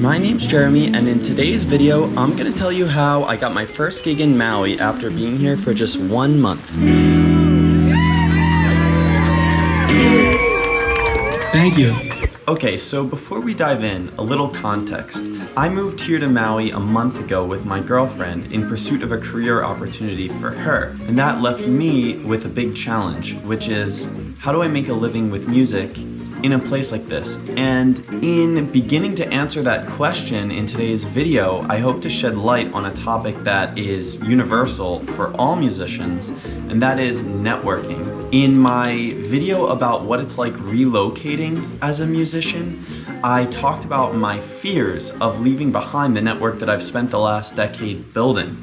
My name's Jeremy, and in today's video, I'm gonna tell you how I got my first gig in Maui after being here for just 1 month. Thank you. Okay, so before we dive in, a little context. I moved here to Maui a month ago with my girlfriend in pursuit of a career opportunity for her. And that left me with a big challenge, which is, how do I make a living with music in a place like this? And in beginning to answer that question in today's video, I hope to shed light on a topic that is universal for all musicians, and that is networking. In my video about what it's like relocating as a musician, I talked about my fears of leaving behind the network that I've spent the last decade building.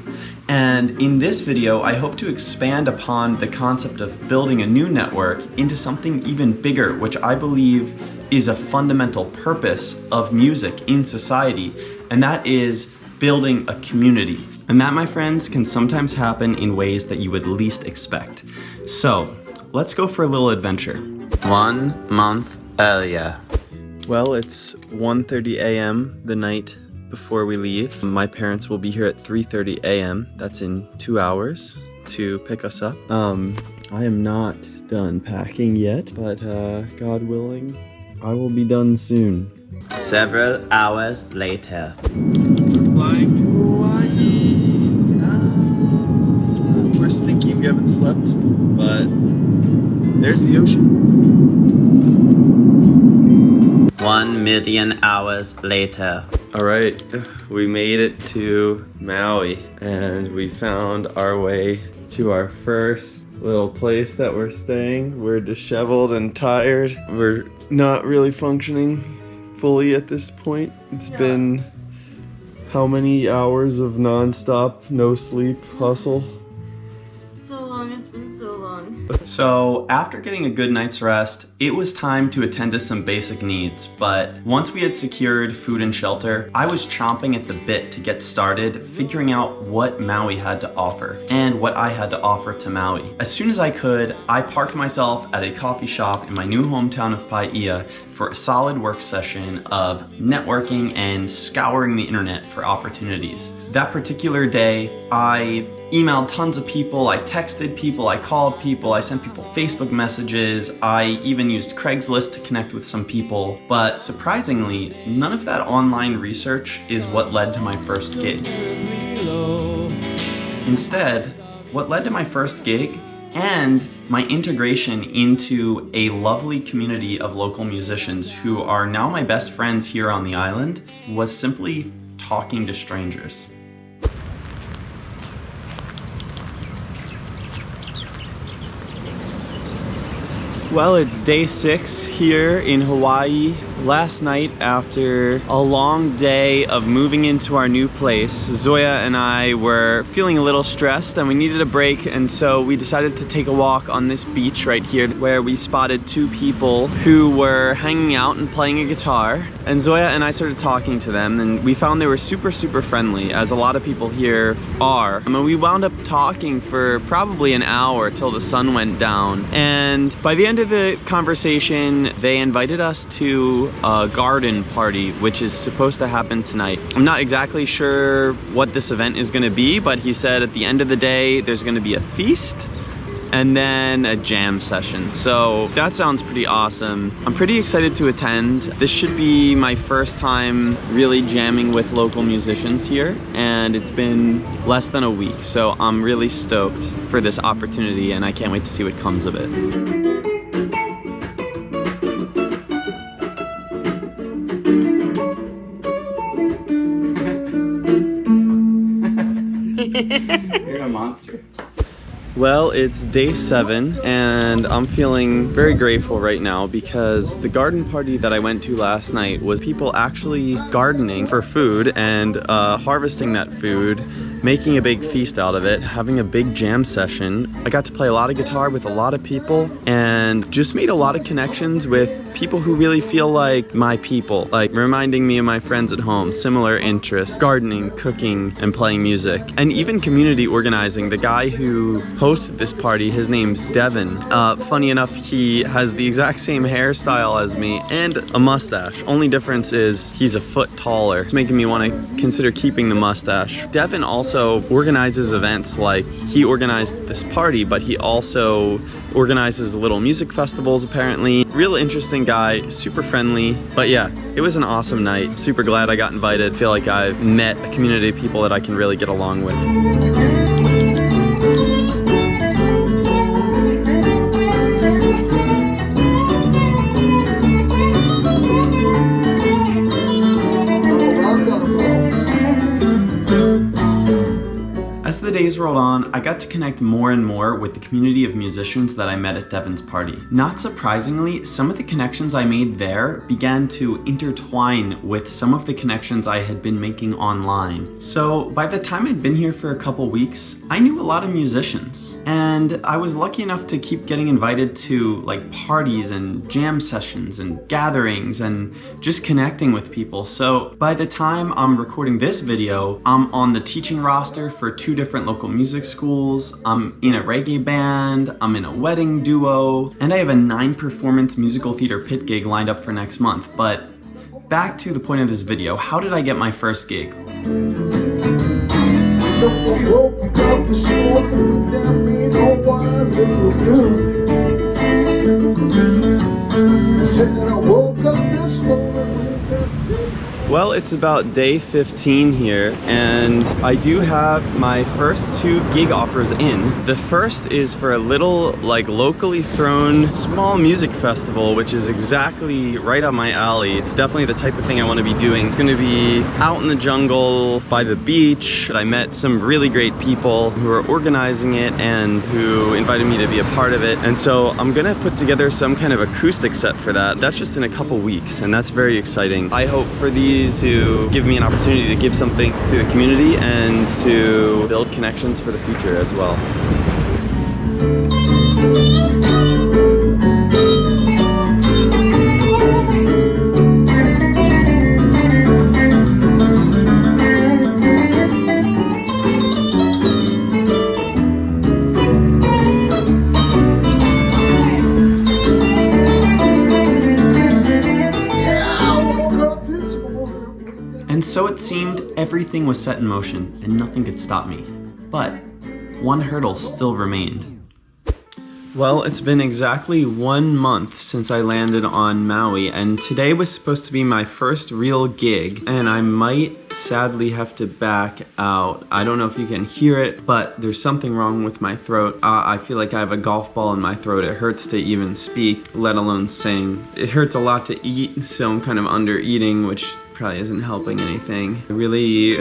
And in this video, I hope to expand upon the concept of building a new network into something even bigger, which I believe is a fundamental purpose of music in society, and that is building a community. And that, my friends, can sometimes happen in ways that you would least expect. So, let's go for a little adventure. 1 month earlier. Well, it's 1:30 a.m. the night before we leave. My parents will be here at 3:30 a.m. That's in 2 hours to pick us up. I am not done packing yet, but God willing, I will be done soon. Several hours later. We're flying to Hawaii. We're stinky, we haven't slept, but there's the ocean. 1 million hours later. All right, we made it to Maui, and we found our way to our first little place that we're staying. We're disheveled and tired. We're not really functioning fully at this point. It's been how many hours of non-stop, no sleep hustle? So long, it's been so long. So after getting a good night's rest, it was time to attend to some basic needs, but once we had secured food and shelter, I was chomping at the bit to get started figuring out what Maui had to offer and what I had to offer to Maui. As soon as I could, I parked myself at a coffee shop in my new hometown of Paia for a solid work session of networking and scouring the internet for opportunities. That particular day, I emailed tons of people, I texted people, I called people, I sent people Facebook messages, I even used Craigslist to connect with some people, but surprisingly, none of that online research is what led to my first gig. Instead, what led to my first gig and my integration into a lovely community of local musicians who are now my best friends here on the island was simply talking to strangers. Well, it's day 6 here in Hawaii. Last night, after a long day of moving into our new place, Zoya and I were feeling a little stressed and we needed a break, and so we decided to take a walk on this beach right here where we spotted 2 people who were hanging out and playing a guitar. And Zoya and I started talking to them, and we found they were super friendly, as a lot of people here are. I mean, we wound up talking for probably an hour till the sun went down, and by the end of the conversation, they invited us to a garden party, which is supposed to happen tonight. I'm not exactly sure what this event is going to be, but he said at the end of the day, there's going to be a feast and then a jam session. So that sounds pretty awesome. I'm pretty excited to attend. This should be my first time really jamming with local musicians here, and it's been less than a week. So I'm really stoked for this opportunity, and I can't wait to see what comes of it. You're a monster. Well, it's day 7, and I'm feeling very grateful right now because the garden party that I went to last night was people actually gardening for food and harvesting that food making a big feast out of it, having a big jam session. I got to play a lot of guitar with a lot of people and just made a lot of connections with people who really feel like my people, like reminding me of my friends at home, similar interests, gardening, cooking, and playing music, and even community organizing. The guy who hosted this party, his name's Devin. Funny enough, he has the exact same hairstyle as me and a mustache. Only difference is he's a foot taller. It's making me want to consider keeping the mustache. Devin also organizes events, like he organized this party, but he also organizes little music festivals apparently. Real interesting guy, super friendly. But yeah, it was an awesome night. Super glad I got invited. Feel like I've met a community of people that I can really get along with. As the days rolled on, I got to connect more and more with the community of musicians that I met at Devin's party. Not surprisingly, some of the connections I made there began to intertwine with some of the connections I had been making online. So by the time I'd been here for a couple weeks, I knew a lot of musicians. And I was lucky enough to keep getting invited to like parties and jam sessions and gatherings and just connecting with people. So by the time I'm recording this video, I'm on the teaching roster for 2 different local music schools, I'm in a reggae band, I'm in a wedding duo, and I have a 9-performance musical theater pit gig lined up for next month. But back to the point of this video, how did I get my first gig? Well, it's about day 15 here, and I do have my first 2 gig offers in. The first is for a little, like, locally thrown small music festival, which is exactly right up my alley. It's definitely the type of thing I want to be doing. It's going to be out in the jungle, by the beach. I met some really great people who are organizing it and who invited me to be a part of it. And so I'm going to put together some kind of acoustic set for that. That's just in a couple weeks, and that's very exciting. I hope for these to give me an opportunity to give something to the community and to build connections for the future as well. And so it seemed everything was set in motion and nothing could stop me. But one hurdle still remained. Well, it's been exactly 1 month since I landed on Maui, and today was supposed to be my first real gig, and I might sadly have to back out. I don't know if you can hear it, but there's something wrong with my throat. I feel like I have a golf ball in my throat. It hurts to even speak, let alone sing. It hurts a lot to eat, so I'm kind of under eating, which probably isn't helping anything. I really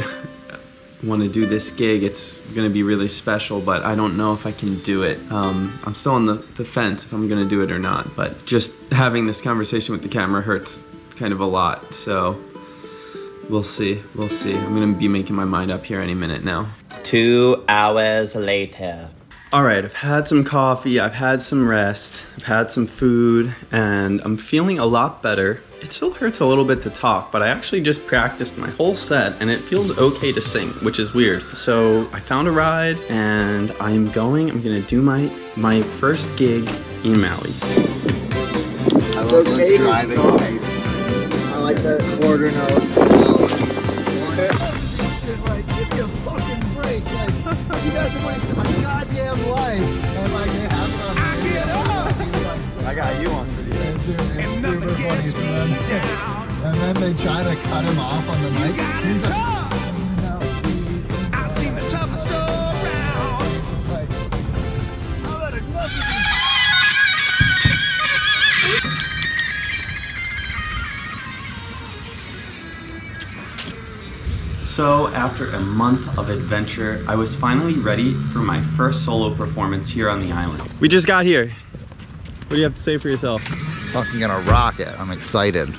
want to do this gig. It's going to be really special, but I don't know if I can do it. I'm still on the fence if I'm going to do it or not, but just having this conversation with the camera hurts kind of a lot, so we'll see. I'm going to be making my mind up here any minute now. 2 hours later. All right, I've had some coffee, I've had some rest, I've had some food, and I'm feeling a lot better. It still hurts a little bit to talk, but I actually just practiced my whole set, and it feels okay to sing, which is weird. So I found a ride, and I'm gonna do my first gig in Maui. I love those driving nights. I like that quarter notes. Like, give me a fucking break. Like, you guys are wasting my goddamn life. And like, they have it on video. I got you on video. It's super funny for them. And then they try to cut him off on the mic. He's like, I've seen the toughest around. Like, I'm at a club. So after a month of adventure, I was finally ready for my first solo performance here on the island. We just got here. What do you have to say for yourself? Fucking gonna rock it. I'm excited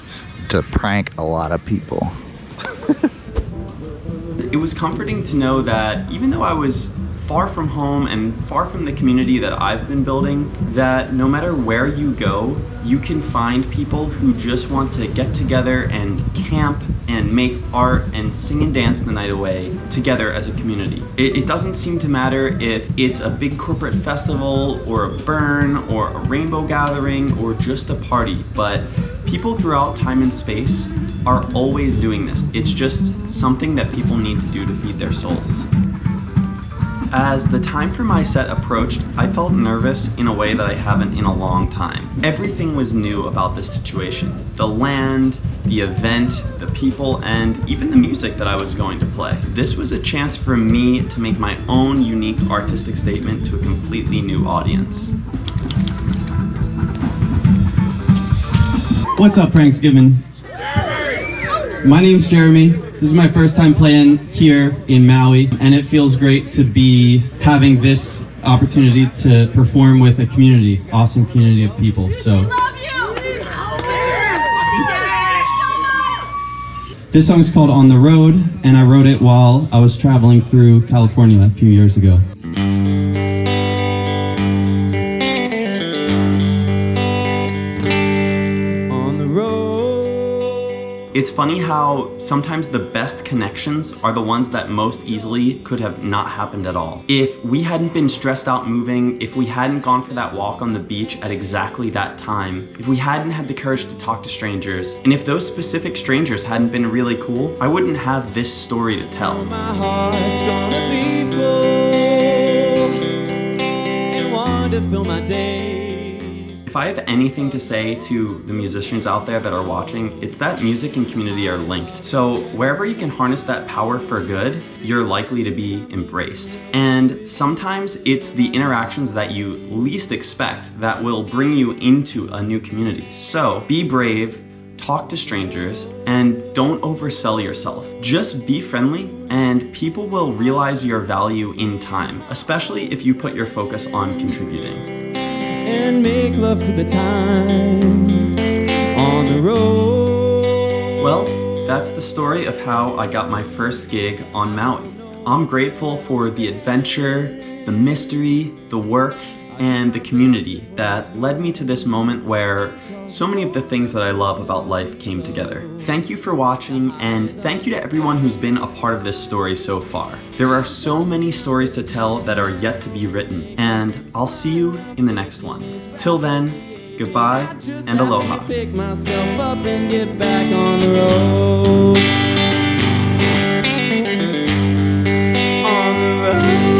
to prank a lot of people. It was comforting to know that even though I was far from home and far from the community that I've been building, that no matter where you go, you can find people who just want to get together and camp and make art and sing and dance the night away together as a community. It doesn't seem to matter if it's a big corporate festival or a burn or a rainbow gathering or just a party, but people throughout time and space are always doing this. It's just something that people need to do to feed their souls. As the time for my set approached, I felt nervous in a way that I haven't in a long time. Everything was new about this situation. The land, the event, the people, and even the music that I was going to play. This was a chance for me to make my own unique artistic statement to a completely new audience. What's up, Pranksgiving? My name's Jeremy. This is my first time playing here in Maui, and it feels great to be having this opportunity to perform with a community, awesome community of people. So, this song is called On the Road, and I wrote it while I was traveling through California a few years ago. It's funny how sometimes the best connections are the ones that most easily could have not happened at all. If we hadn't been stressed out moving, if we hadn't gone for that walk on the beach at exactly that time, if we hadn't had the courage to talk to strangers, and if those specific strangers hadn't been really cool, I wouldn't have this story to tell. My heart's gonna be full and want to fill my days. If I have anything to say to the musicians out there that are watching, it's that music and community are linked. So wherever you can harness that power for good, you're likely to be embraced. And sometimes it's the interactions that you least expect that will bring you into a new community. So be brave, talk to strangers, and don't oversell yourself. Just be friendly, and people will realize your value in time, especially if you put your focus on contributing. And make love to the time on the road. Well, that's the story of how I got my first gig on Maui. I'm grateful for the adventure, the mystery, the work, and the community that led me to this moment where so many of the things that I love about life came together. Thank you for watching, and thank you to everyone who's been a part of this story so far. There are so many stories to tell that are yet to be written, and I'll see you in the next one. Till then, goodbye and aloha. Pick myself up and get back on the road. On the road.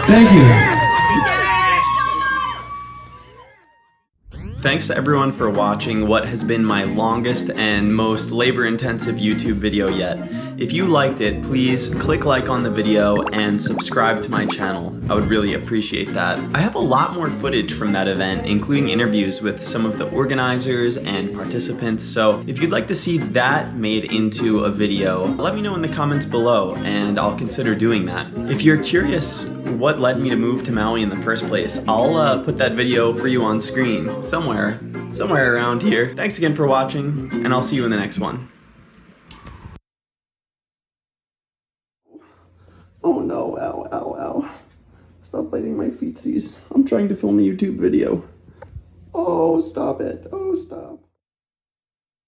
Thank you. Thanks to everyone for watching what has been my longest and most labor-intensive YouTube video yet. If you liked it, please click like on the video and subscribe to my channel. I would really appreciate that. I have a lot more footage from that event, including interviews with some of the organizers and participants, so if you'd like to see that made into a video, let me know in the comments below and I'll consider doing that. If you're curious what led me to move to Maui in the first place, I'll put that video for you on screen somewhere around here. Thanks again for watching, and I'll see you in the next one. Oh no, ow, ow, ow. Stop biting my feetsies. I'm trying to film a YouTube video. Oh, stop it. Oh, stop.